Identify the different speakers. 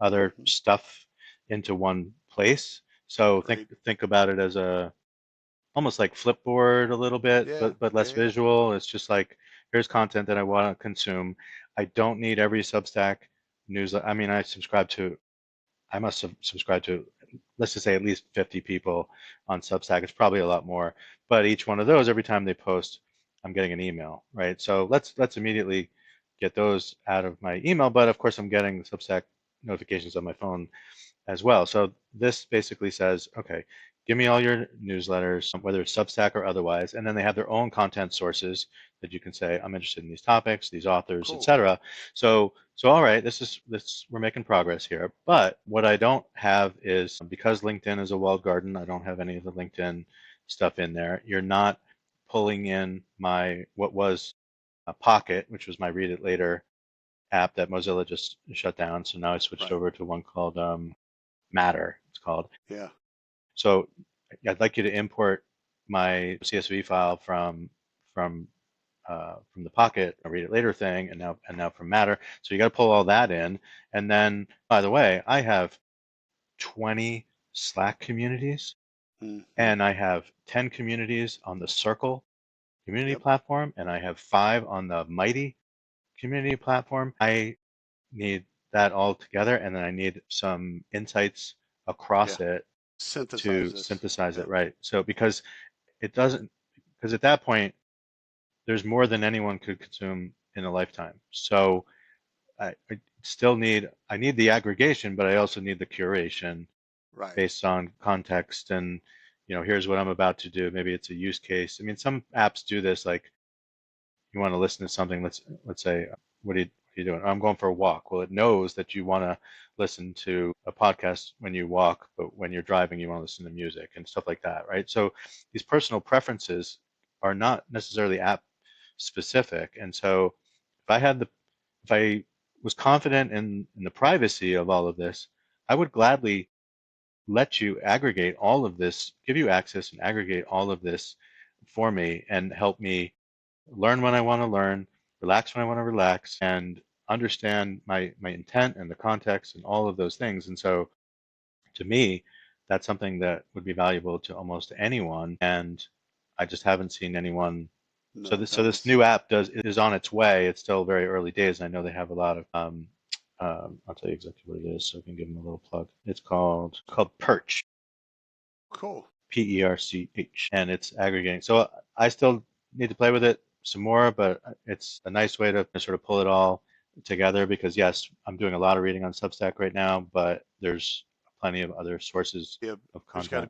Speaker 1: other
Speaker 2: Mm-hmm.
Speaker 1: stuff into one place. So
Speaker 2: Great.
Speaker 1: think about it as a almost like Flipboard a little bit,
Speaker 2: Yeah.
Speaker 1: but less
Speaker 2: Yeah. Yeah.
Speaker 1: visual. It's just like here's content that I want to consume. I don't need every Substack newsletter. I mean, I must have subscribed to, let's just say at least 50 people on Substack. It's probably a lot more, but each one of those, every time they post, I'm getting an email, right? So let's immediately get those out of my email. But of course, I'm getting Substack notifications on my phone as well. So this basically says, okay, give me all your newsletters, whether it's Substack or otherwise, and then they have their own content sources that you can say, I'm interested in these topics, these authors,
Speaker 2: Cool.
Speaker 1: etc. So all right, this we're making progress here. But what I don't have is, because LinkedIn is a walled garden, I don't have any of the LinkedIn stuff in there. You're not pulling in my what was a Pocket, which was my Read It Later app that Mozilla just shut down. So now I switched
Speaker 2: Right.
Speaker 1: over to one called Matter, it's called.
Speaker 2: Yeah.
Speaker 1: So I'd like you to import my CSV file from the Pocket, a Read It Later thing, and now from Matter. So you got to pull all that in. And then, by the way, I have 20 Slack communities,
Speaker 2: Mm-hmm.
Speaker 1: and I have 10 communities on the Circle community
Speaker 2: Yep.
Speaker 1: platform, and I have 5 on the Mighty community platform. I need that all together, and then I need some insights
Speaker 2: Yeah.
Speaker 1: across it
Speaker 2: Synthesize
Speaker 1: to
Speaker 2: this.
Speaker 1: synthesize it
Speaker 2: Yep.
Speaker 1: right. So it doesn't, because at that point, there's more than anyone could consume in a lifetime. So I need the aggregation, but I also need the curation
Speaker 2: Right.
Speaker 1: based on context and, here's what I'm about to do. Maybe it's a use case. I mean, some apps do this, like you want to listen to something. Let's say, what are you doing? I'm going for a walk. Well, it knows that you want to listen to a podcast when you walk, but when you're driving, you want to listen to music and stuff like that, right? So these personal preferences are not necessarily app specific. And so if I was confident in the privacy of all of this, I would gladly let you aggregate all of this, give you access and aggregate all of this for me and help me learn when I want to learn, relax when I want to relax, and understand my intent and the context and all of those things. And so to me, that's something that would be valuable to almost anyone. And I just haven't seen anyone. So
Speaker 2: No,
Speaker 1: this
Speaker 2: that's
Speaker 1: new app is on its way. It's still very early days. I know they have a lot of I'll tell you exactly what it is so I can give them a little plug. It's called Perch,
Speaker 2: cool.
Speaker 1: Perch, and it's aggregating. So I still need to play with it some more, but it's a nice way to sort of pull it all together because yes, I'm doing a lot of reading on Substack right now, but there's plenty of other sources
Speaker 2: Yeah.
Speaker 1: of
Speaker 2: There's got to
Speaker 1: content.